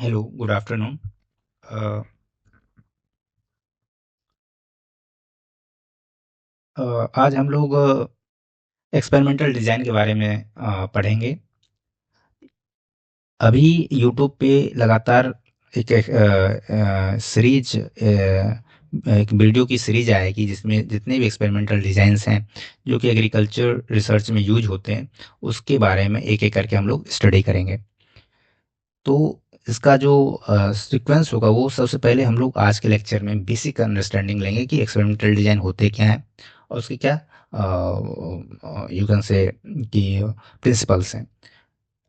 Hello, good afternoon. अ, आज हम लोग एक्सपेरिमेंटल डिज़ाइन के बारे में पढ़ेंगे। अभी यूट्यूब पे लगातार एक सीरीज एक वीडियो की सीरीज आएगी जिसमें जितने भी एक्सपेरिमेंटल डिज़ाइंस हैं जो कि एग्रीकल्चर रिसर्च में यूज होते हैं उसके बारे में एक एक करके हम लोग स्टडी करेंगे। तो इसका जो सीक्वेंस होगा वो सबसे पहले हम लोग आज के लेक्चर में बेसिक अंडरस्टैंडिंग लेंगे कि एक्सपेरिमेंटल डिज़ाइन होते क्या हैं और उसके क्या यू कैन से कि प्रिंसिपल्स हैं।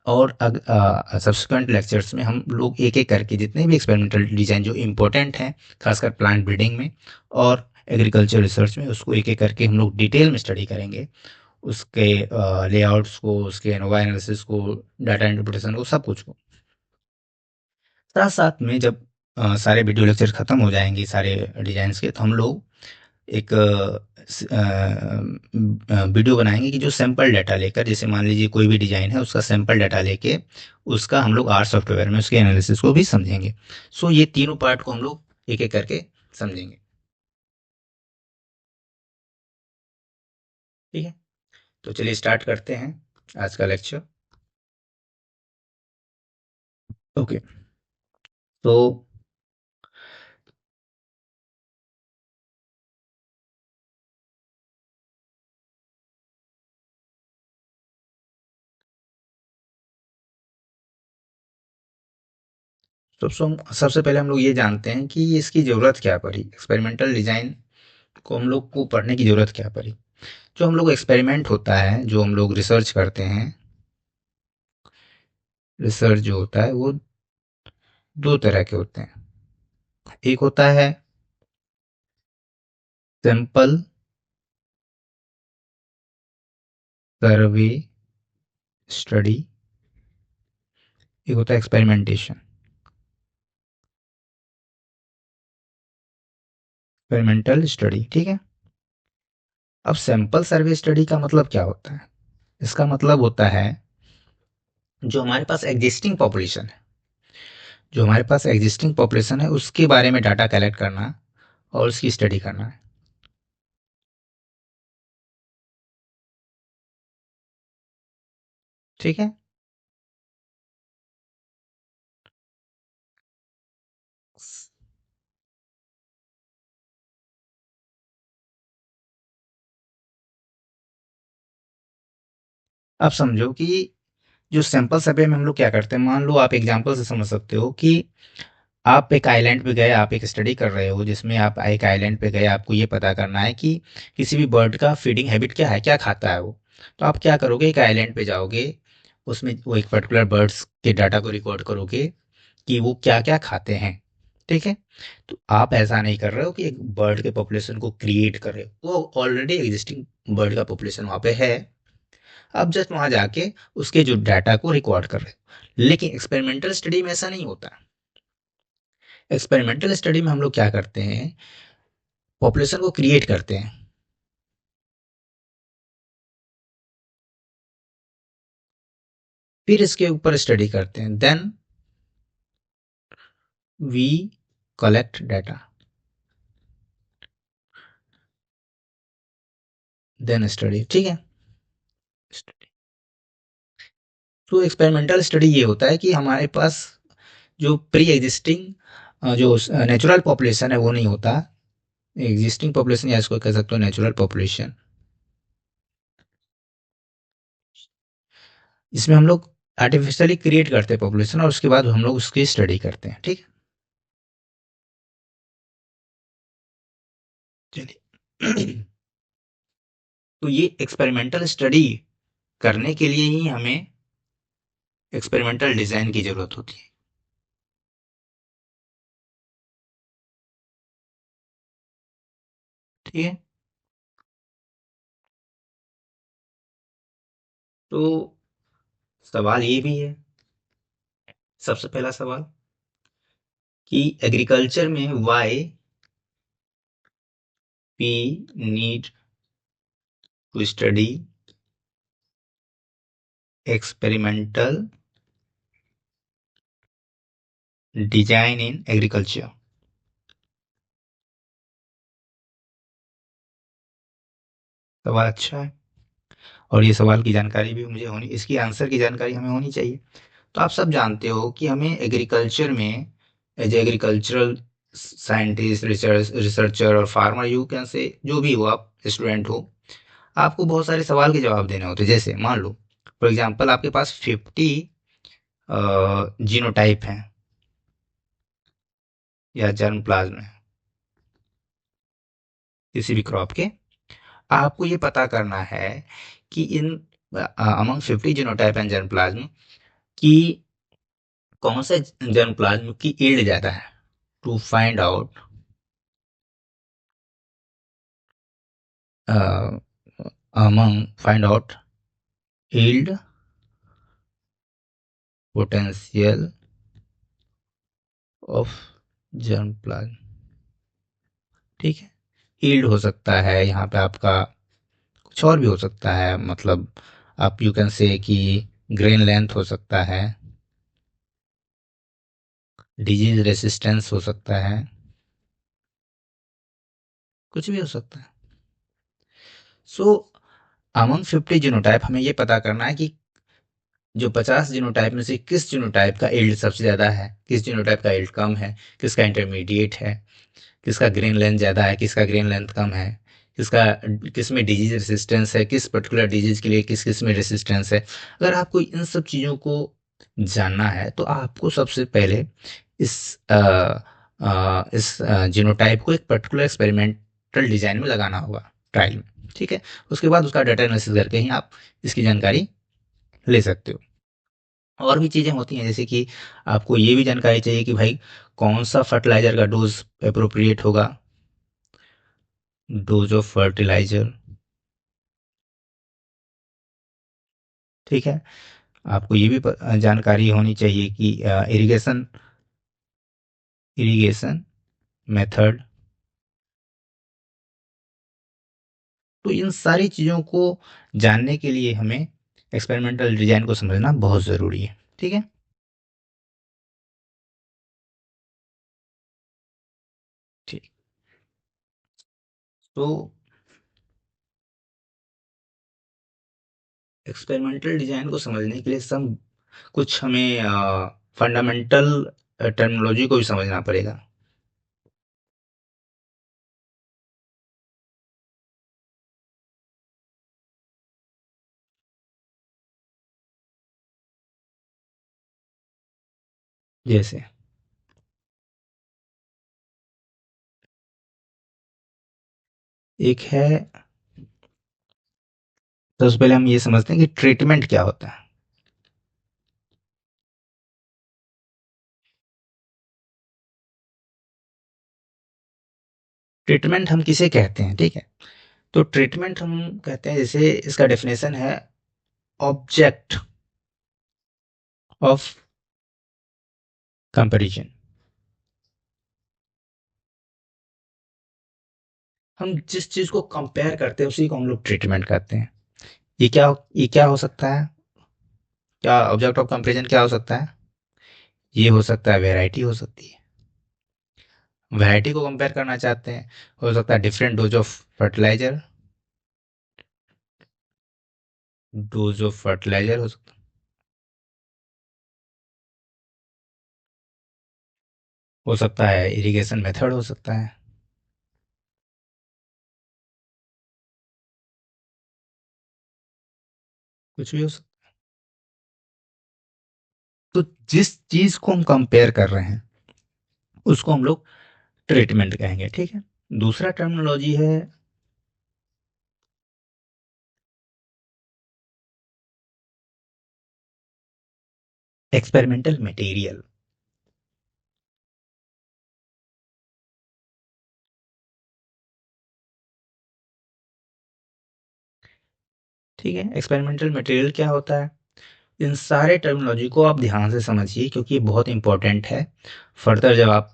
और सब्सिक्वेंट लेक्चर्स में हम लोग एक एक करके जितने भी एक्सपेरिमेंटल डिज़ाइन जो इम्पोर्टेंट हैं खासकर प्लांट ब्रीडिंग में और एग्रीकल्चर रिसर्च में उसको एक एक करके हम लोग डिटेल में स्टडी करेंगे। उसके लेआउट्स को, उसके नोवा एनालिसिस को, डाटा इंटरप्रिटेशन को, सब कुछ को। साथ साथ में जब सारे वीडियो लेक्चर खत्म हो जाएंगे सारे डिजाइन्स के, तो हम लोग एक वीडियो बनाएंगे कि जो सैंपल डाटा लेकर, जैसे मान लीजिए कोई भी डिजाइन है उसका सैंपल डाटा लेके उसका हम लोग आर सॉफ्टवेयर में उसके एनालिसिस को भी समझेंगे। सो ये तीनों पार्ट को हम लोग एक एक करके समझेंगे। ठीक है, तो चलिए स्टार्ट करते हैं आज का लेक्चर। ओके, तो सबसे पहले हम लोग ये जानते हैं कि इसकी ज़रूरत क्या पड़ी, एक्सपेरिमेंटल डिज़ाइन को हम लोग को पढ़ने की ज़रूरत क्या पड़ी। जो हम लोग एक्सपेरिमेंट होता है, जो हम लोग रिसर्च करते हैं, रिसर्च जो होता है वो दो तरह के होते हैं। एक होता है सैंपल सर्वे स्टडी, एक होता है एक्सपेरिमेंटेशन, एक्सपेरिमेंटल स्टडी। ठीक है, अब सैंपल सर्वे स्टडी का मतलब क्या होता है? इसका मतलब होता है जो हमारे पास एग्जिस्टिंग पॉपुलेशन है, जो हमारे पास एग्जिस्टिंग पॉपुलेशन है उसके बारे में डाटा कलेक्ट करना और उसकी स्टडी करना है। ठीक है, अब समझो कि जो सैंपल सर्वे में हम लोग क्या करते हैं, मान लो आप एग्जांपल से समझ सकते हो कि आप एक आइलैंड पे गए, आप एक स्टडी कर रहे हो जिसमें आप एक आइलैंड पे गए, आपको ये पता करना है कि किसी भी बर्ड का फीडिंग हैबिट क्या है, क्या खाता है वो। तो आप क्या करोगे, एक आइलैंड पे जाओगे, उसमें वो एक पर्टिकुलर बर्ड्स के डाटा को रिकॉर्ड करोगे कि वो क्या क्या खाते हैं। ठीक है, तो आप ऐसा नहीं कर रहे हो कि एक बर्ड के पॉपुलेशन को क्रिएट कर रहे हो, वो ऑलरेडी एग्जिस्टिंग बर्ड का पॉपुलेशन वहाँ पे है। आप जस्ट वहाँ जाके उसके जो डाटा को रिकॉर्ड कर रहे हो। लेकिन एक्सपेरिमेंटल स्टडी में ऐसा नहीं होता। एक्सपेरिमेंटल स्टडी में हम लोग क्या करते हैं, पॉपुलेशन को क्रिएट करते हैं, फिर इसके ऊपर स्टडी करते हैं, then we collect data, then study. ठीक है, तो एक्सपेरिमेंटल स्टडी ये होता है कि हमारे पास जो प्री एग्जिस्टिंग जो नेचुरल पॉपुलेशन है वो नहीं होता। एग्जिस्टिंग पॉपुलेशन या इसको कह सकते हो नेचुरल पॉपुलेशन, इसमें हम लोग आर्टिफिशियली क्रिएट करते हैं पॉपुलेशन और उसके बाद हम लोग उसकी स्टडी करते हैं। ठीक है, चलिए तो ये एक्सपेरिमेंटल स्टडी करने के लिए ही हमें एक्सपेरिमेंटल डिजाइन की जरूरत होती है। ठीक है, तो सवाल ये भी है, सबसे पहला सवाल कि एग्रीकल्चर में why we need to study experimental design in agriculture. सवाल अच्छा है, और ये सवाल की जानकारी भी मुझे होनी, इसकी आंसर की जानकारी हमें होनी चाहिए। तो आप सब जानते हो कि हमें एग्रीकल्चर में, एज एग्रीकल्चरल साइंटिस्ट, रिसर्चर और फार्मर, यू कैन से, जो भी हो, आप स्टूडेंट हो, आपको बहुत सारे सवाल के जवाब देने होते हैं। जैसे मान लो फॉर एग्जांपल आपके पास 50 जीनोटाइप हैं या जर्म प्लाज्म है किसी भी क्रॉप के। आपको ये पता करना है कि in among 50 genotype and germplasm की कौन से जर्म प्लाज्म की यील्ड ज़्यादा है। To find out find out yield potential of germplasm. ठीक है, यील्ड हो सकता है यहाँ पे आपका, कुछ और भी हो सकता है, मतलब आप यू कैन से कि ग्रेन लेंथ हो सकता है, डिजीज रेसिस्टेंस हो सकता है, कुछ भी हो सकता है। सो अमंग 50 जीनोटाइप हमें ये पता करना है कि जो 50 जीनोटाइप में से किस जीनोटाइप का यील्ड सबसे ज़्यादा है, किस जीनोटाइप का यील्ड कम है, किसका इंटरमीडिएट है, किसका ग्रेन लेंथ ज़्यादा है, किसका ग्रेन लेंथ कम है, किसका, किस में डिजीज रेसिस्टेंस है, किस पर्टिकुलर डिजीज के लिए किस किस में रेसिस्टेंस है। अगर आपको इन सब चीज़ों को जानना है तो आपको सबसे पहले इस जीनोटाइप को एक पर्टिकुलर एक्सपेरिमेंटल डिजाइन में लगाना होगा, ट्रायल में। ठीक है, उसके बाद उसका डाटा एनालिसिस करके ही आप इसकी जानकारी ले सकते हो। और भी चीज़ें होती हैं, जैसे कि आपको ये भी जानकारी चाहिए कि भाई कौन सा फर्टिलाइजर का डोज अप्रोप्रिएट होगा, डोज ऑफ फर्टिलाइजर। ठीक है, आपको ये भी जानकारी होनी चाहिए कि इरिगेशन इरिगेशन मेथड। तो इन सारी चीज़ों को जानने के लिए हमें एक्सपेरिमेंटल डिजाइन को समझना बहुत ज़रूरी है। ठीक है, ठीक। तो एक्सपेरिमेंटल डिजाइन को समझने के लिए सब कुछ हमें फंडामेंटल टर्मिनोलॉजी को भी समझना पड़ेगा। जैसे एक है, सबसे पहले हम ये समझते हैं कि ट्रीटमेंट क्या होता है। ट्रीटमेंट हम किसे कहते हैं, ठीक है। तो ट्रीटमेंट हम कहते हैं, जैसे इसका डेफिनेशन है, ऑब्जेक्ट ऑफ कंपैरिजन। हम जिस चीज को कंपेयर करते हैं उसी को हम लोग ट्रीटमेंट कहते हैं। ये क्या हो सकता है, क्या ऑब्जेक्ट ऑफ कंपैरिजन क्या हो सकता है। ये हो सकता है वैरायटी, हो सकती है, वैरायटी को कंपेयर करना चाहते हैं। हो सकता है different dose of fertiliser, dose of fertiliser हो सकता है। हो सकता है इरिगेशन मेथड हो सकता है, कुछ भी हो सकता है। तो जिस चीज को हम कंपेयर कर रहे हैं उसको हम लोग ट्रीटमेंट कहेंगे। ठीक है, दूसरा टर्मिनोलॉजी है एक्सपेरिमेंटल मटेरियल। ठीक है, एक्सपेरिमेंटल मटेरियल क्या होता है। इन सारे टर्मिनोलॉजी को आप ध्यान से समझिए क्योंकि ये बहुत इंपॉर्टेंट है। फर्दर जब आप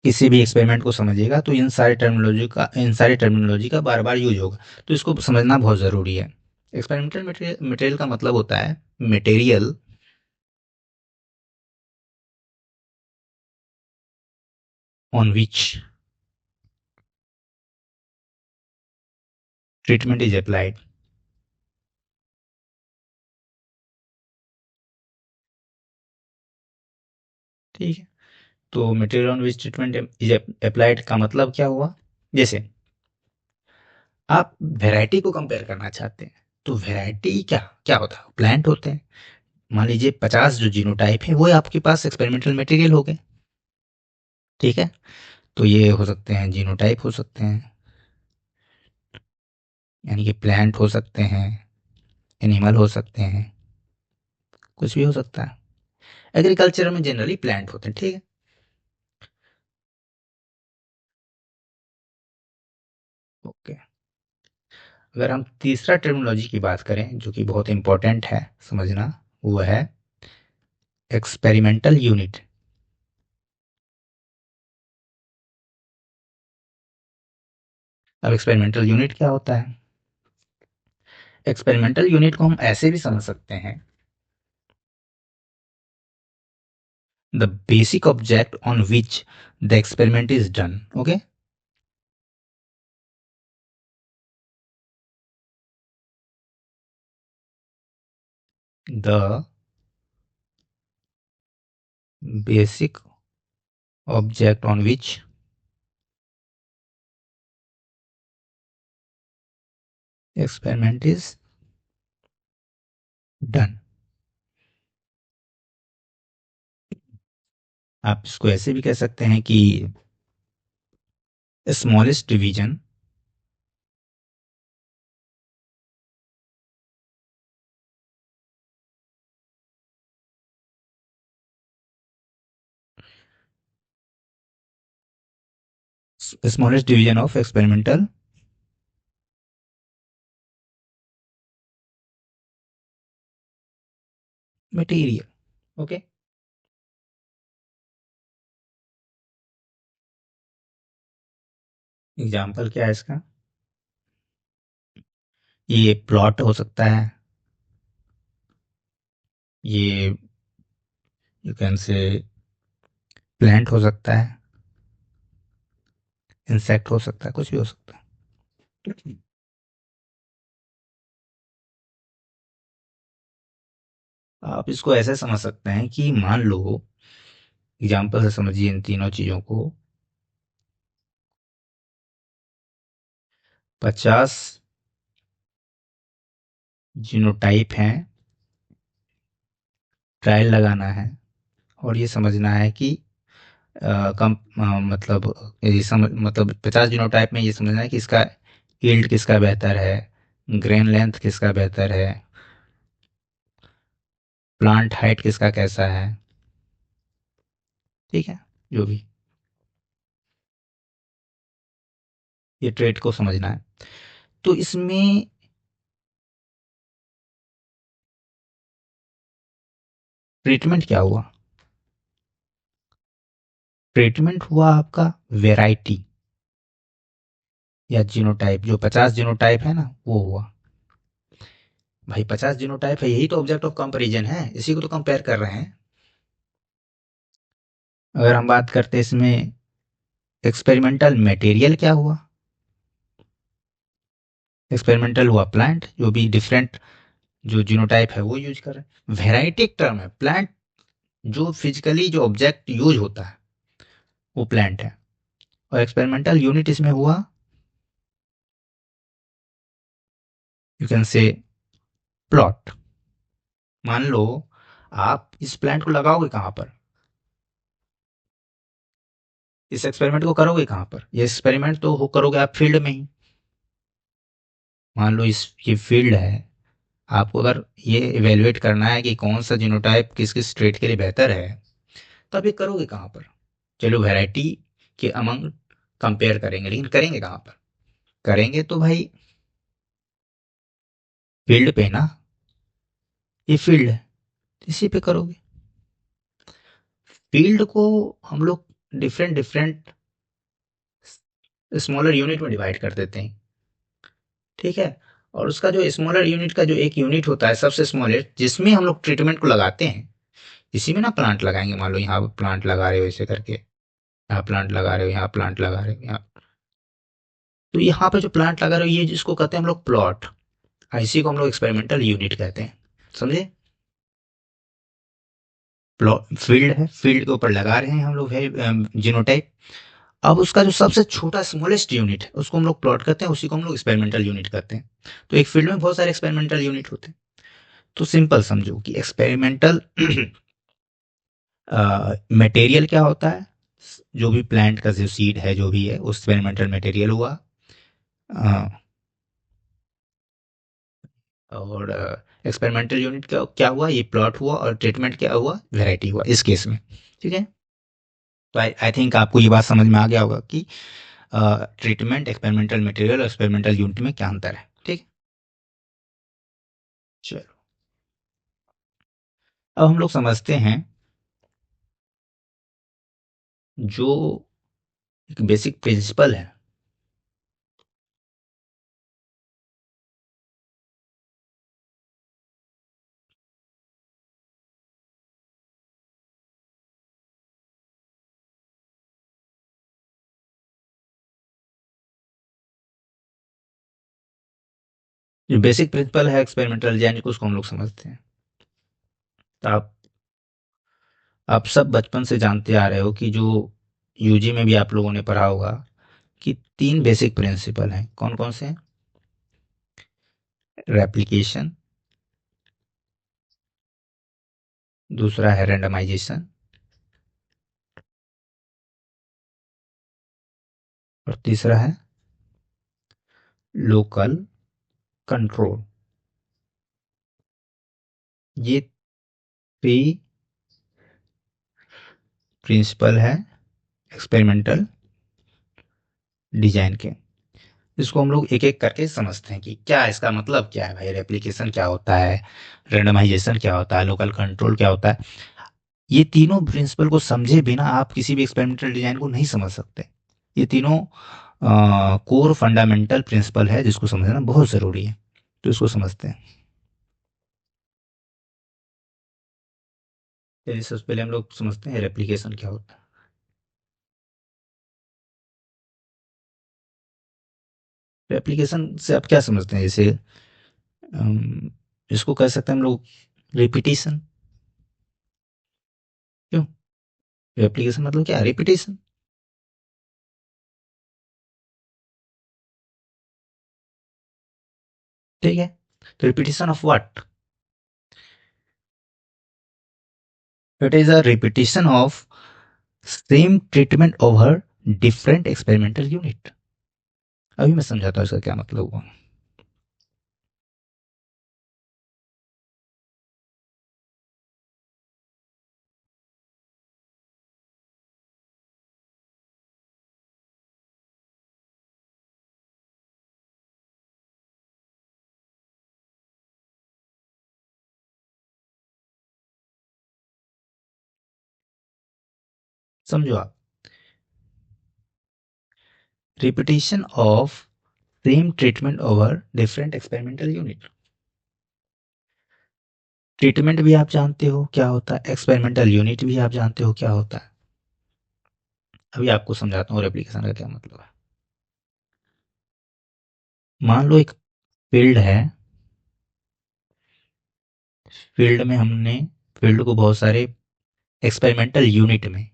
किसी भी एक्सपेरिमेंट को समझिएगा तो इन सारे टर्मिनोलॉजी का बार बार यूज होगा, तो इसको समझना बहुत ज़रूरी है। एक्सपेरिमेंटल मटेरियल का मतलब होता है material on which treatment is applied. ठीक है, तो material on which treatment is applied का मतलब क्या हुआ? जैसे आप वैरायटी को कंपेयर करना चाहते हैं, तो वैरायटी क्या क्या होता है? प्लांट होते हैं। मान लीजिए 50 जो जीनोटाइप है वो आपके पास एक्सपेरिमेंटल मटेरियल हो गए। ठीक है, तो ये हो सकते हैं जीनोटाइप हो सकते हैं, यानी कि प्लांट हो सकते हैं, एनिमल हो सकते हैं, कुछ भी हो सकता है। एग्रीकल्चर में जनरली प्लांट होते हैं। ठीक है, ओके। अगर हम तीसरा टर्मिनोलॉजी की बात करें जो कि बहुत इंपॉर्टेंट है समझना, वो है एक्सपेरिमेंटल यूनिट। अब एक्सपेरिमेंटल यूनिट क्या होता है? एक्सपेरिमेंटल यूनिट को हम ऐसे भी समझ सकते हैं, the basic object on which the experiment is done. Okay, the basic object on which experiment is done. आप इसको ऐसे भी कह सकते हैं कि smallest division smallest division of experimental material. Okay, example क्या है इसका? ये प्लॉट हो सकता है, ये यू कैन से प्लांट हो सकता है, इंसेक्ट हो सकता है, कुछ भी हो सकता है। आप इसको ऐसे समझ सकते हैं कि मान लो, एग्जाम्पल से समझिए इन तीनों चीजों को। 50 जीनोटाइप हैं, ट्रायल लगाना है और ये समझना है कि मतलब ये मतलब 50 जीनोटाइप में ये समझना है कि इसका यील्ड किसका बेहतर है, ग्रेन लेंथ किसका बेहतर है, प्लांट हाइट किसका कैसा है। ठीक है, जो भी, ये ट्रेड को समझना है। तो इसमें ट्रीटमेंट क्या हुआ? ट्रीटमेंट हुआ आपका वेराइटी या जीनोटाइप। जो 50 जीनोटाइप है ना वो हुआ। भाई 50 जीनोटाइप है, यही तो ऑब्जेक्ट ऑफ कंपैरिजन है, इसी को तो कंपेयर कर रहे हैं। अगर हम बात करते हैं इसमें एक्सपेरिमेंटल मटेरियल क्या हुआ? एक्सपेरिमेंटल हुआ प्लांट, जो भी डिफरेंट जो जीनोटाइप है वो यूज कर रहे हैं। वेराइटी एक टर्म है, प्लांट जो फिजिकली जो ऑब्जेक्ट यूज होता है वो प्लांट है। और एक्सपेरिमेंटल यूनिट इसमें हुआ, यू कैन से प्लॉट। मान लो आप इस प्लांट को लगाओगे कहाँ पर, इस एक्सपेरिमेंट को करोगे कहाँ पर? ये एक्सपेरिमेंट तो हो करोगे आप फील्ड में ही। मान लो इस ये फील्ड है, आपको अगर ये इवेलुएट करना है कि कौन सा जीनोटाइप किस किस ट्रेट के लिए बेहतर है, तब ये करोगे कहाँ पर? चलो वैरायटी के अमंग कंपेयर करेंगे, लेकिन करेंगे कहाँ पर? करेंगे तो भाई फील्ड पे ना, ये फील्ड है, इसी पे करोगे। फील्ड को हम लोग डिफरेंट डिफरेंट स्मॉलर यूनिट में डिवाइड कर देते हैं। ठीक है, और उसका जो स्मॉलर यूनिट का जो एक यूनिट होता है सबसे स्मॉलेस्ट, जिसमें हम लोग ट्रीटमेंट को लगाते हैं, इसी में ना प्लांट लगाएंगे। मान लो यहाँ पे प्लांट लगा रहे हो ऐसे करके, यहाँ प्लांट लगा रहे हो, यहाँ प्लांट लगा रहे हो, यहाँ। तो यहाँ पे जो प्लांट लगा रहे हो, ये जिसको कहते हैं हम लोग प्लॉट, इसी को हम लोग एक्सपेरिमेंटल यूनिट कहते हैं। समझे? प्लॉट फील्ड है, फील्ड के ऊपर लगा रहे हैं हम लोग है जीनोटाइप। अब उसका जो सबसे छोटा स्मॉलेस्ट यूनिट है, उसको हम लोग प्लॉट करते हैं, उसी को हम लोग एक्सपेरिमेंटल यूनिट करते हैं। तो एक फील्ड में बहुत सारे एक्सपेरिमेंटल यूनिट होते हैं। तो सिंपल समझो कि एक्सपेरिमेंटल मटेरियल क्या होता है। जो भी प्लांट का जो सीड है, जो भी है, वो एक्सपेरिमेंटल मटेरियल हुआ। अ, और एक्सपेरिमेंटल यूनिट क्या क्या हुआ, ये प्लॉट हुआ, और ट्रीटमेंट क्या हुआ, वेराइटी हुआ इस केस में। ठीक है। तो आई थिंक आपको ये बात समझ में आ गया होगा कि ट्रीटमेंट, एक्सपेरिमेंटल मटेरियल और एक्सपेरिमेंटल यूनिट में क्या अंतर है। ठीक। चलो, अब हम लोग समझते हैं जो एक बेसिक प्रिंसिपल है। जो बेसिक प्रिंसिपल है एक्सपेरिमेंटल डिजाइन को, उसको हम लोग समझते हैं। तो आप सब बचपन से जानते आ रहे हो कि जो यूजी में भी आप लोगों ने पढ़ा होगा कि तीन बेसिक प्रिंसिपल हैं। कौन कौन से हैं? रेप्लिकेशन, दूसरा है रेंडमाइजेशन, और तीसरा है लोकल कंट्रोल। ये थ्री प्रिंसिपल है एक्सपेरिमेंटल डिजाइन के। इसको हम लोग एक एक करके समझते हैं कि क्या इसका मतलब क्या है भाई। रेप्लिकेशन क्या होता है, रेंडमाइजेशन क्या होता है, लोकल कंट्रोल क्या होता है। ये तीनों प्रिंसिपल को समझे बिना आप किसी भी एक्सपेरिमेंटल डिजाइन को नहीं समझ सकते। ये तीनों कोर फंडामेंटल प्रिंसिपल है, जिसको समझना बहुत ज़रूरी है। तो इसको समझते हैं। चलिए, सबसे पहले हम लोग समझते हैं रेप्लिकेशन क्या होता है। रेप्लिकेशन से आप क्या समझते हैं? जैसे अम, इसको कह सकते हैं हम लोग रिपीटिशन। क्यों? रेप्लिकेशन मतलब क्या है? रिपीटिशन। ठीक है। तो repetition of what? It is a repetition of same treatment over different experimental unit. अभी मैं समझाता हूँ इसका क्या मतलब हुआ। समझो आप, repetition of same treatment over different experimental unit. Treatment भी आप जानते हो क्या होता है, एक्सपेरिमेंटल यूनिट भी आप जानते हो क्या होता है। अभी आपको समझाता हूँ रेप्लिकेशन का क्या मतलब है। मान लो एक फील्ड है। फील्ड में हमने फील्ड को बहुत सारे एक्सपेरिमेंटल यूनिट में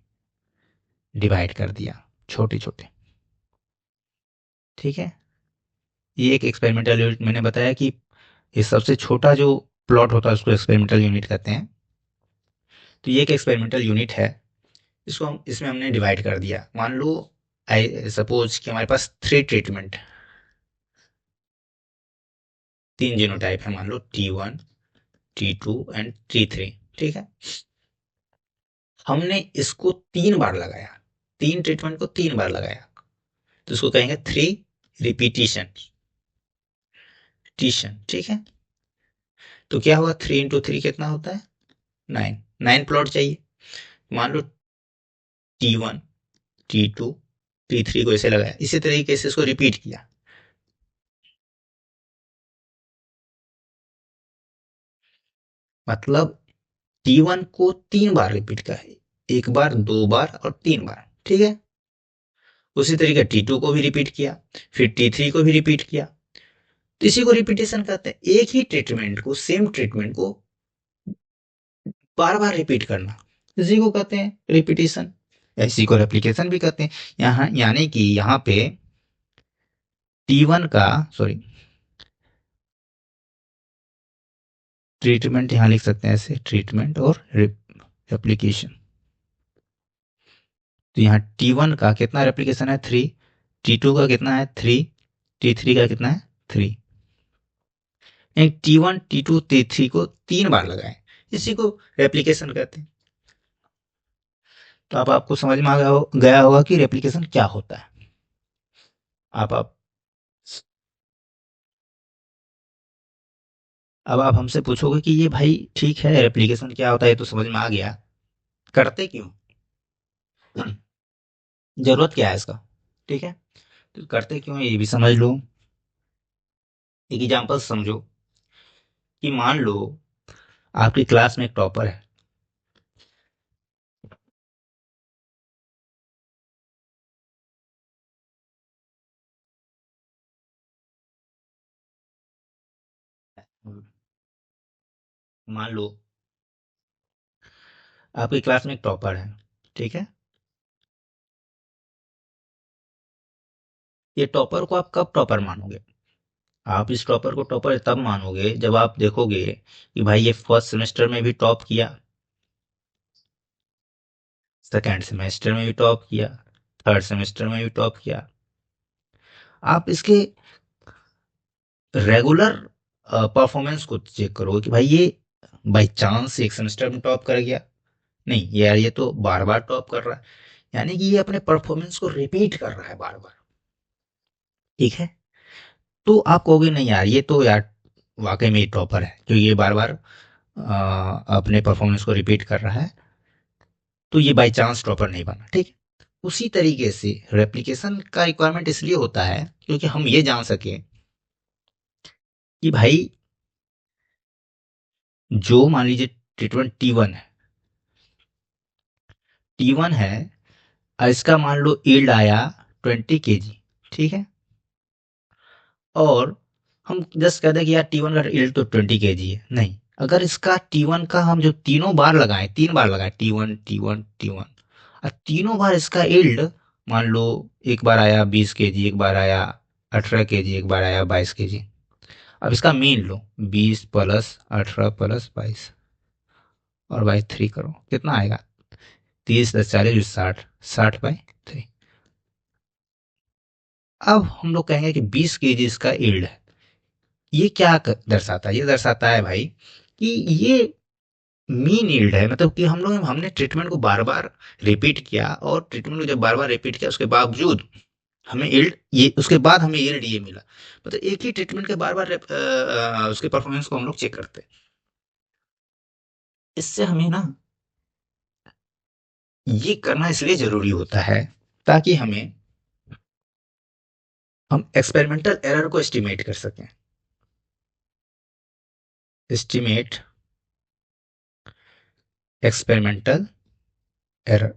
डिवाइड कर दिया, छोटे छोटे। ठीक है। ये एक एक्सपेरिमेंटल यूनिट, मैंने बताया कि ये सबसे छोटा जो प्लॉट होता है उसको एक्सपेरिमेंटल यूनिट कहते हैं। तो ये एक एक्सपेरिमेंटल यूनिट है। इसको हम इसमें हमने डिवाइड कर दिया। मान लो आई सपोज कि हमारे पास थ्री ट्रीटमेंट, तीन जीनोटाइप है, मान लो T1, T2 एंड T3। ठीक है। हमने इसको तीन बार लगाया, तीन ट्रीटमेंट को तीन बार लगाया, तो इसको कहेंगे थ्री रिपीटिशन टीशन। ठीक है। तो क्या हुआ, 3 इंटू 3 कितना होता है? 9। 9 प्लॉट चाहिए। मान लो T1, T2, T3 को ऐसे लगाया, इसी तरीके से इसको रिपीट किया। मतलब T1 को तीन बार रिपीट किया है, एक बार, दो बार और तीन बार। ठीक है। उसी तरीके T2 को भी रिपीट किया, फिर T3 को भी रिपीट किया। तो इसी को रिपीटेशन कहते हैं। एक ही ट्रीटमेंट को, सेम ट्रीटमेंट को बार बार रिपीट करना, इसी को कहते हैं रिपीटेशन। इसी को रेप्लिकेशन भी कहते हैं। यहाँ यानी कि यहाँ पे T1 का, सॉरी, ट्रीटमेंट यहाँ लिख सकते हैं ऐसे, ट्रीटमेंट और रेप्लिकेशन। तो यहाँ T1 का कितना रेप्लिकेशन है? 3। T2 का कितना है? 3। T3 का कितना है? 3। T1, T2, T3 को 3 बार लगाए, इसी को रेप्लिकेशन कहते हैं। तो अब आपको समझ में आ गया होगा कि रेप्लिकेशन क्या होता है। आप अब आप हमसे पूछोगे कि ये भाई ठीक है, रेप्लिकेशन क्या होता है, ये तो समझ में आ गया, करते क्यों? जरूरत क्या है इसका? ठीक है, तो करते क्यों है ये भी समझ लो। एक एग्जांपल समझो कि मान लो आपकी क्लास में एक टॉपर है। मान लो आपकी क्लास में एक टॉपर है, ठीक है। ये टॉपर को आप कब टॉपर मानोगे? आप इस टॉपर को टॉपर तब मानोगे जब आप देखोगे कि भाई ये फर्स्ट सेमेस्टर में भी टॉप किया, सेकेंड सेमेस्टर में भी टॉप किया, थर्ड सेमेस्टर में भी टॉप किया। आप इसके रेगुलर परफॉर्मेंस को चेक करो कि भाई ये बाई चांस एक सेमेस्टर में टॉप कर गया, नहीं यार, ये तो बार बार टॉप कर रहा है, यानी कि ये अपने परफॉर्मेंस को रिपीट कर रहा है बार बार। ठीक है, तो आप कहोगे नहीं यार, ये तो यार वाकई में टॉपर है, क्योंकि ये बार बार अपने परफॉर्मेंस को रिपीट कर रहा है, तो ये बाई चांस टॉपर नहीं बना। ठीक है, उसी तरीके से रेप्लिकेशन का रिक्वायरमेंट इसलिए होता है क्योंकि हम ये जान सके कि भाई जो मान लीजिए ट्रीटमेंट T1 है, इसका मान लो यील्ड आया 20 kg, ठीक है। और हम जस्ट कहते हैं कि यार T1 का यील्ड तो 20 kg है, नहीं, अगर इसका T1 का हम जो तीनों बार लगाएं, 3 बार लगाएं, T1 T1 T1, और तीनों बार इसका यील्ड मान लो एक बार आया 20 kg, एक बार आया 18 kg, एक बार आया 22 kg। अब इसका मीन लो, 20 प्लस 18 प्लस 22 और बाई 3 करो, कितना आएगा? 30 10 40 60, 60/3। अब हम लोग कहेंगे कि 20 kg इसका यील्ड है। ये क्या दर्शाता है? ये दर्शाता है भाई कि ये मीन यील्ड है, मतलब कि हमने ट्रीटमेंट को बार बार रिपीट किया, और ट्रीटमेंट को जब बार बार रिपीट किया उसके बावजूद हमें यील्ड ये, उसके बाद हमें यील्ड ये मिला। मतलब एक ही ट्रीटमेंट के बार बार उसके परफॉर्मेंस को हम लोग चेक करते हैं। इससे हमें ना ये करना इसलिए जरूरी होता है ताकि हम एक्सपेरिमेंटल एरर को एस्टिमेट कर सकें। Estimate experimental error.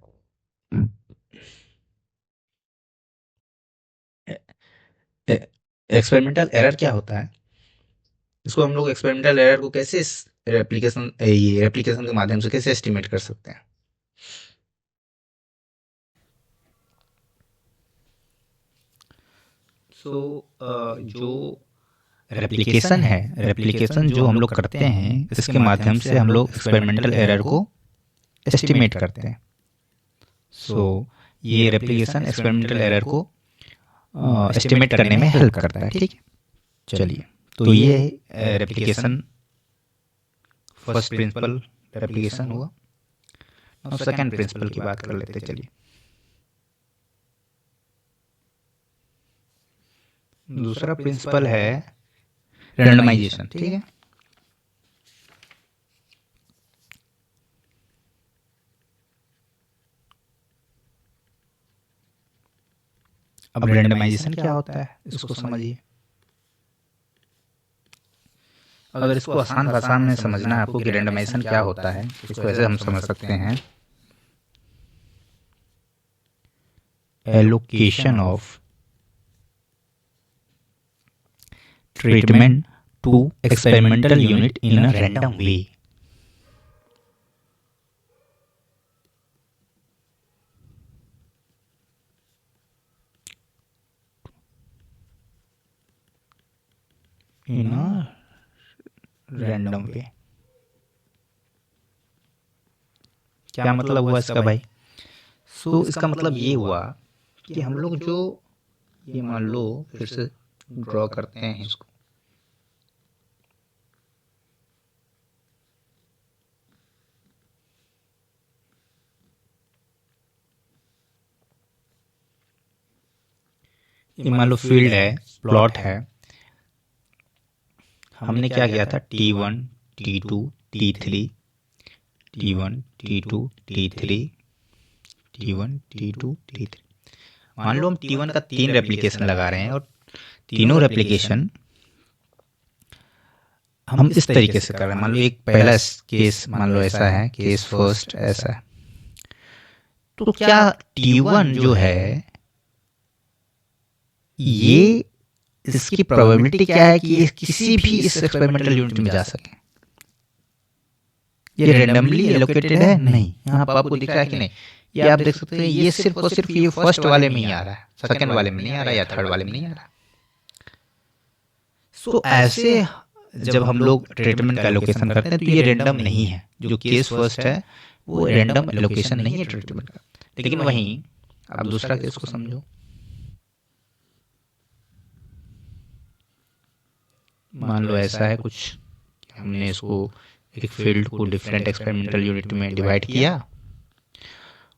Experimental error क्या होता है? इसको हम लोग एक्सपेरिमेंटल एरर को कैसे ये रेप्लिकेशन के माध्यम से कैसे एस्टिमेट कर सकते हैं? जो रेप्लिकेशन है, रेप्लिकेशन जो हम लोग करते हैं, इसके माध्यम से हम लोग एक्सपेरिमेंटल एरर को एस्टिमेट करते हैं। ये रेप्लिकेशन एक्सपेरिमेंटल एरर को एस्टिमेट करने में हेल्प करता है। ठीक है, चलिए, तो ये रेप्लिकेशन फर्स्ट प्रिंसिपल रेप्लिकेशन हुआ। अब सेकंड प्रिंसिपल की बात कर लेते हैं। चलिए, दूसरा प्रिंसिपल है रैंडमाइजेशन। ठीक है, अब रैंडमाइजेशन क्या होता है इसको समझिए। अगर इसको आसान भाषा में समझना है आपको कि रैंडमाइजेशन क्या होता है, इसको ऐसे हम समझ सकते हैं allocation of treatment to experimental unit in a random way. In random way क्या मतलब हुआ इसका भाई? सो इसका मतलब ये हुआ कि हम लोग जो ये मान लो फिर से ड्रॉ करते हैं इसको, ये मान लो फील्ड है, प्लॉट है। हमने क्या किया था, T1 T2 T3 T1 T2 T3 T1 T2 T3। मान लो हम T1 का 3 रेप्लिकेशन लगा रहे हैं और तीनों रेप्लिकेशन हम इस तरीके से कर रहे हैं। मान लो एक पहला केस मान लो ऐसा है, केस फर्स्ट ऐसा है। तो क्या T1 जो है ये, इसकी प्रोबेबिलिटी क्या है कि ये किसी भी इस एक्सपेरिमेंटल यूनिट में जा सके? ये रेंडमली एलोकेटेड है? नहीं। यहाँ पर आपको दिख रहा है कि नहीं? ये आप देख सकते हैं, ये सिर्फ और सिर्फ ये फर्स्ट वाले में ही आ रहा है, सेकंड वाले में नहीं आ रहा या थर्ड वाले में नहीं आ रहा। सो ऐसे जब हम लोग ट्रीटमेंट का एलोकेशन करते हैं तो ये रेंडम नहीं है। जो केस फर्स्ट है वो रेंडम एलोकेशन नहीं है ट्रीटमेंट का। लेकिन वहीं आप दूसरा केस को समझो, मान लो ऐसा है कुछ, हमने इसको एक फील्ड को डिफरेंट एक्सपेरिमेंटल यूनिट में डिवाइड किया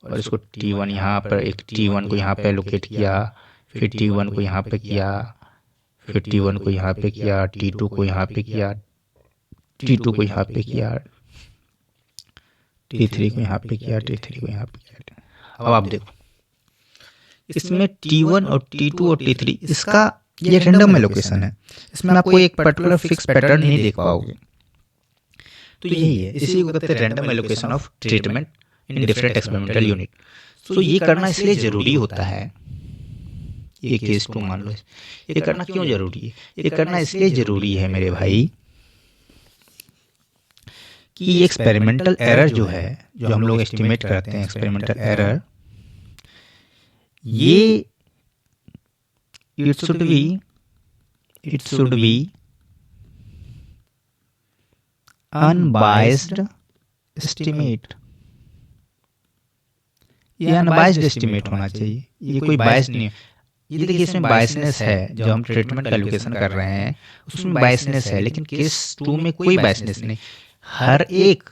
और इसको T1 यहाँ पर, एक T1 को यहाँ पे एलोकेट किया, फिर T1 को यहाँ पे किया, फिर T1 को यहाँ पे किया, T2 को यहाँ पे किया, T2 को यहाँ पे किया, T3 को यहाँ पे किया, T3 को यहाँ पे किया। अब आप देखो इसमें T1 और T2 और T3 इसका ये रैंडम एलोकेशन है। इसमें आपको एक पर्टिकुलर फिक्स पैटर्न नहीं देख पाओगे। तो यही है, इसी को कहते हैं random allocation of treatment in different experimental unit. तो ये करना इसलिए जरूरी होता है, ये केस 2 मान लो, ये करना क्यों जरूरी है? ये करना इसलिए जरूरी है मेरे भाई कि एक्सपेरिमेंटल एरर जो है, जो हम लोग एस्टिमेट करते हैं एक्सपेरिमेंटल एरर, ये it should be unbiased estimate. ये अनबायस्ड एस्टिमेट होना चाहिए, ये कोई बायस नहीं है। ये देखिए इसमें बायसनेस है, जो हम ट्रीटमेंट कैलकुलेशन कर रहे हैं उसमें बायसनेस है, लेकिन केस 2 में कोई बायसनेस नहीं। हर एक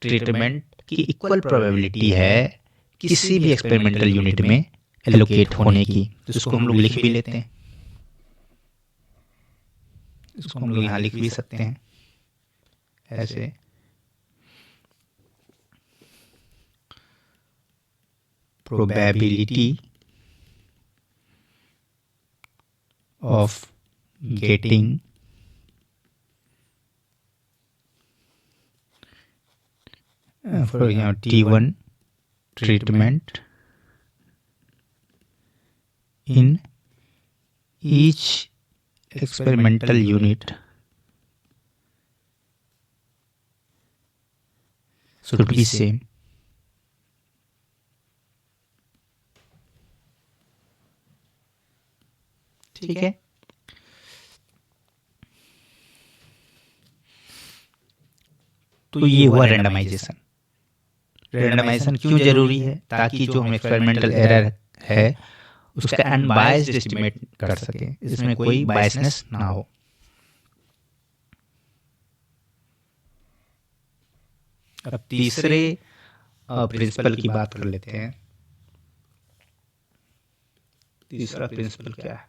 ट्रीटमेंट की इक्वल प्रोबेबिलिटी है किसी भी एक्सपेरिमेंटल यूनिट में एलोकेट होने की। तो इसको हम लोग लिख भी लेते हैं, इसको हम लोग यहाँ लिख भी सकते हैं ऐसे, probability of getting for T1 treatment in each experimental unit should be same। ठीक है। तो ये हुआ रैंडमाइजेशन। रैंडमाइजेशन क्यों जरूरी है? ताकि जो हम एक्सपेरिमेंटल एरर है उसका अनबायस्ड एस्टिमेट कर सके, इसमें कोई बायसनेस ना हो। अब तीसरे प्रिंसिपल की बात कर लेते हैं। तीसरा प्रिंसिपल क्या है?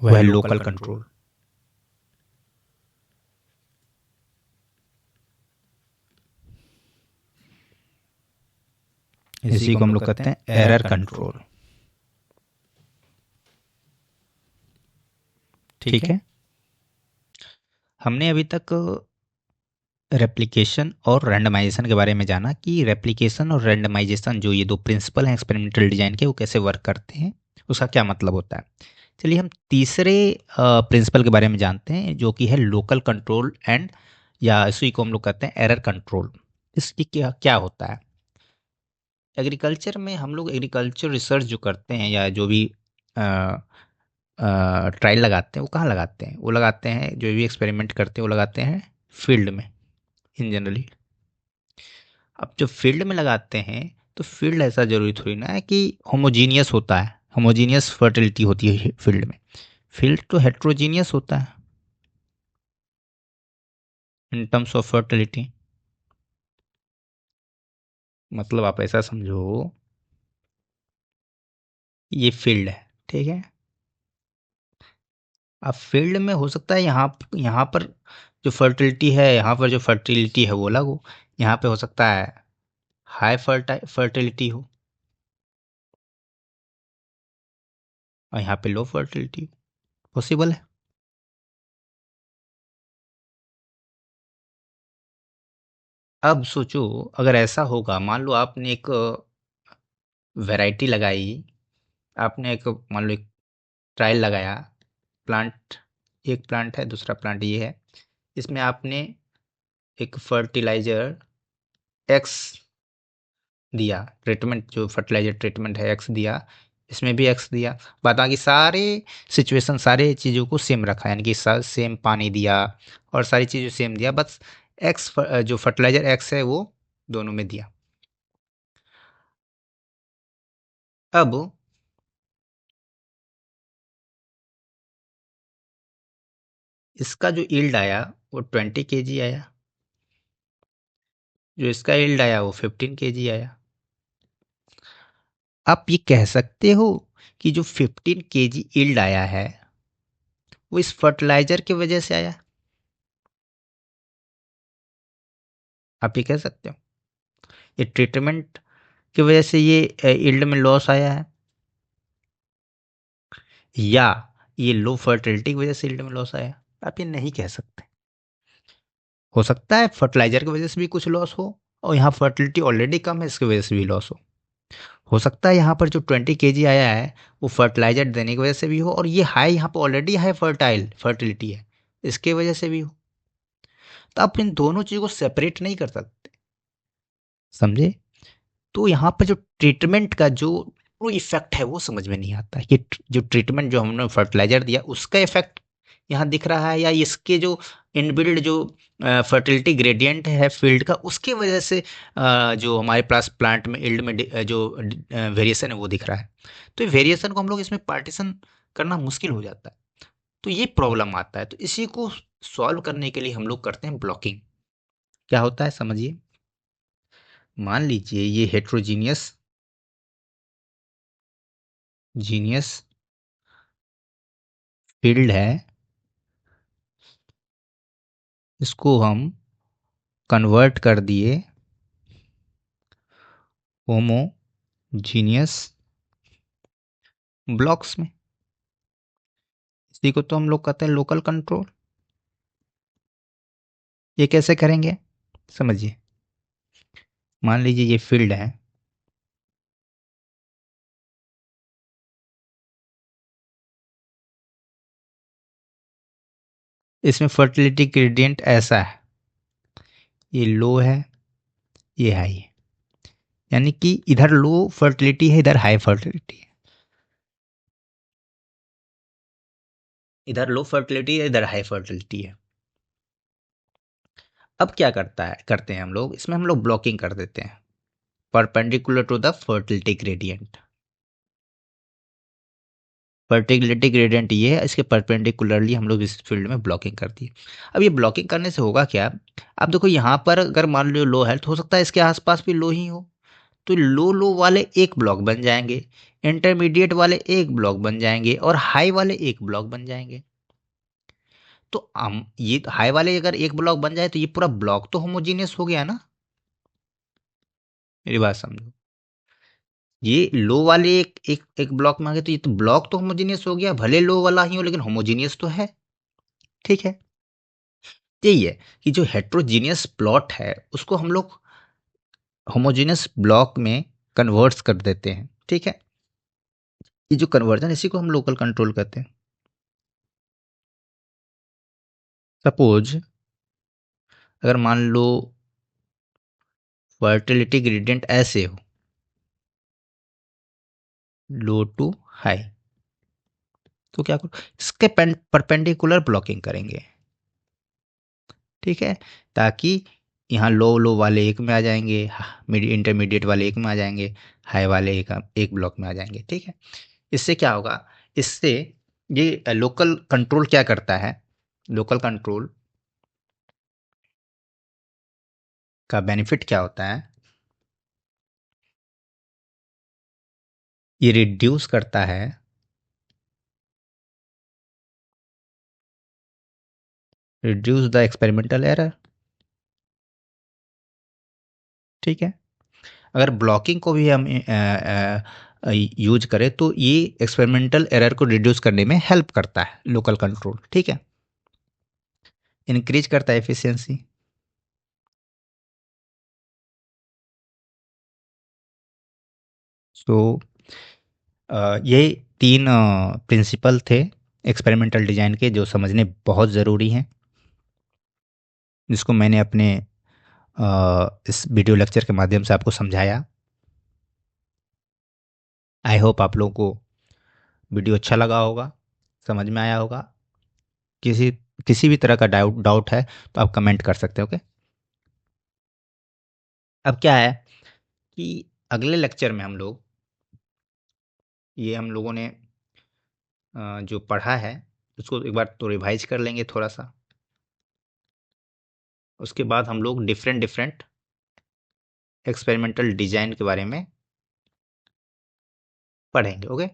वह लोकल कंट्रोल। इसी को हम लोग कहते हैं एरर कंट्रोल। ठीक है। हमने अभी तक रेप्लिकेशन और रैंडमाइजेशन के बारे में जाना कि रेप्लिकेशन और रैंडमाइजेशन जो ये दो प्रिंसिपल हैं एक्सपेरिमेंटल डिजाइन के, वो कैसे वर्क करते हैं, उसका क्या मतलब होता है। चलिए हम तीसरे प्रिंसिपल के बारे में जानते हैं, जो कि है लोकल कंट्रोल एंड, या इसी को हम लोग कहते हैं एरर कंट्रोल। इसकी क्या क्या होता है। एग्रीकल्चर में हम लोग एग्रीकल्चर रिसर्च जो करते हैं या जो भी ट्रायल लगाते हैं, वो कहाँ लगाते हैं, वो लगाते हैं, जो भी एक्सपेरिमेंट करते हैं वो लगाते हैं फील्ड में इन जनरली। अब जब फील्ड में लगाते हैं तो फील्ड ऐसा जरूरी थोड़ी ना है कि होमोजीनियस होता है, होमोजीनियस फर्टिलिटी होती है फील्ड में। फील्ड तो हेट्रोजीनियस होता है इन टर्म्स ऑफ फर्टिलिटी। मतलब आप ऐसा समझो, ये फील्ड है, ठीक है। अब फील्ड में हो सकता है यहाँ यहाँ पर जो फर्टिलिटी है, यहाँ पर जो फर्टिलिटी है वो अलग हो। यहाँ पे हो सकता है हाई फर्टिलिटी हो, और यहाँ पे लो फर्टिलिटी हो। पॉसिबल है। अब सोचो, अगर ऐसा होगा, मान लो आपने एक वैरायटी लगाई, आपने एक, मान लो एक ट्रायल लगाया, प्लांट, एक प्लांट है, दूसरा प्लांट ये है, इसमें आपने एक फर्टिलाइजर एक्स दिया, ट्रीटमेंट जो फर्टिलाइजर ट्रीटमेंट है एक्स दिया, इसमें भी एक्स दिया, बाकी सारे सिचुएशन, सारे चीज़ों को सेम रखा, यानी कि सेम पानी दिया और सारी चीज़ें सेम दिया, बस एक्स जो फर्टिलाइजर एक्स है वो दोनों में दिया। अब इसका जो यील्ड आया वो 20 kg आया, जो इसका यील्ड आया वो 15 kg आया। आप ये कह सकते हो कि जो 15 kg यील्ड आया है वो इस फर्टिलाइजर की वजह से आया, आप ये कह सकते हो ये ट्रीटमेंट की वजह से ये यील्ड में लॉस आया है, या ये लो फर्टिलिटी की वजह से यील्ड में लॉस आया। आप ये नहीं कह सकते। हो सकता है फर्टिलाइजर की वजह से भी कुछ लॉस हो, और यहाँ फर्टिलिटी ऑलरेडी कम है इसकी वजह से भी लॉस हो सकता है यहाँ पर जो 20 kg आया है वो फर्टिलाइजर देने की वजह से भी हो, और ये हाई, यहाँ पर ऑलरेडी हाई फर्टिलिटी है, इसके वजह से भी हो। तो आप इन दोनों चीज़ों को सेपरेट नहीं कर सकते, समझे। तो यहाँ पर जो ट्रीटमेंट का जो वो इफेक्ट है वो समझ में नहीं आता कि जो ट्रीटमेंट जो हमने फर्टिलाइजर दिया उसका इफेक्ट यहाँ दिख रहा है, या इसके जो इनबिल्ड जो फर्टिलिटी ग्रेडियंट है फील्ड का, उसके वजह से जो हमारे पास प्लांट में यील्ड में जो वेरिएशन है वो दिख रहा है। तो वेरिएशन को हम लोग इसमें पार्टीशन करना मुश्किल हो जाता है, तो ये प्रॉब्लम आता है। तो इसी को सॉल्व करने के लिए हम लोग करते हैं ब्लॉकिंग। क्या होता है समझिए। मान लीजिए ये हेट्रोजीनियस जीनियस फील्ड है, इसको हम कन्वर्ट कर दिए होमोजीनियस ब्लॉक्स में। इसी को तो हम लोग कहते हैं लोकल कंट्रोल। ये कैसे करेंगे समझिए। मान लीजिए ये फील्ड है, इसमें फर्टिलिटी ग्रेडियंट ऐसा है, ये लो है, ये हाई है, यानी कि इधर लो फर्टिलिटी है, इधर हाई फर्टिलिटी है, इधर लो फर्टिलिटी है, इधर हाई फर्टिलिटी है। अब क्या करते हैं हम लोग, इसमें हम लोग ब्लॉकिंग कर देते हैं perpendicular to the fertility gradient. Fertility gradient ये है, इसके परपेंडिकुलरली हम लोग इस फील्ड में ब्लॉकिंग कर दी। अब ये ब्लॉकिंग करने से होगा क्या, अब देखो यहाँ पर अगर मान लो लो है तो हो सकता है इसके आसपास भी लो ही हो, तो लो लो वाले एक ब्लॉक बन जाएंगे, इंटरमीडिएट वाले एक ब्लॉक बन जाएंगे, और हाई वाले एक ब्लॉक बन जाएंगे। तो हम ये हाई वाले अगर एक ब्लॉक बन जाए तो ये पूरा ब्लॉक तो होमोजीनियस हो गया ना। मेरी बात समझो, ये लो वाले एक एक एक ब्लॉक में आ गए तो ये तो ब्लॉक तो होमोजीनियस हो गया, भले लो वाला ही हो लेकिन होमोजीनियस तो है, ठीक है। यही है कि जो हेट्रोजीनियस प्लॉट है उसको हम लोग होमोजीनियस ब्लॉक में कन्वर्ट्स कर देते हैं, ठीक है। ये जो कन्वर्जन, इसी को हम लोकल कंट्रोल कहते हैं। सपोज अगर मान लो फर्टिलिटी ग्रेडियंट ऐसे हो, लो टू हाई, तो क्या करो, इसके परपेंडिकुलर ब्लॉकिंग करेंगे, ठीक है, ताकि यहाँ लो लो वाले एक में आ जाएंगे, इंटरमीडिएट वाले एक में आ जाएंगे, हाई वाले एक ब्लॉक में आ जाएंगे, ठीक है। इससे क्या होगा, इससे ये लोकल कंट्रोल क्या करता है, लोकल कंट्रोल का बेनिफिट क्या होता है, ये रिड्यूस करता है रिड्यूस द एक्सपेरिमेंटल एरर, ठीक है। अगर ब्लॉकिंग को भी हम यूज करें तो ये एक्सपेरिमेंटल एरर को रिड्यूस करने में हेल्प करता है लोकल कंट्रोल, ठीक है। इंक्रीज करता है एफिशिएंसी। सो ये तीन प्रिंसिपल थे एक्सपेरिमेंटल डिजाइन के, जो समझने बहुत ज़रूरी हैं, जिसको मैंने अपने इस वीडियो लेक्चर के माध्यम से आपको समझाया। आई होप आप लोगों को वीडियो अच्छा लगा होगा, समझ में आया होगा। किसी किसी भी तरह का डाउट डाउट है तो आप कमेंट कर सकते हो, ओके। अब क्या है कि अगले लेक्चर में हम लोग, ये हम लोगों ने जो पढ़ा है उसको एक बार तो रिवाइज कर लेंगे थोड़ा सा। उसके बाद हम लोग डिफरेंट डिफरेंट एक्सपेरिमेंटल डिजाइन के बारे में पढ़ेंगे, ओके।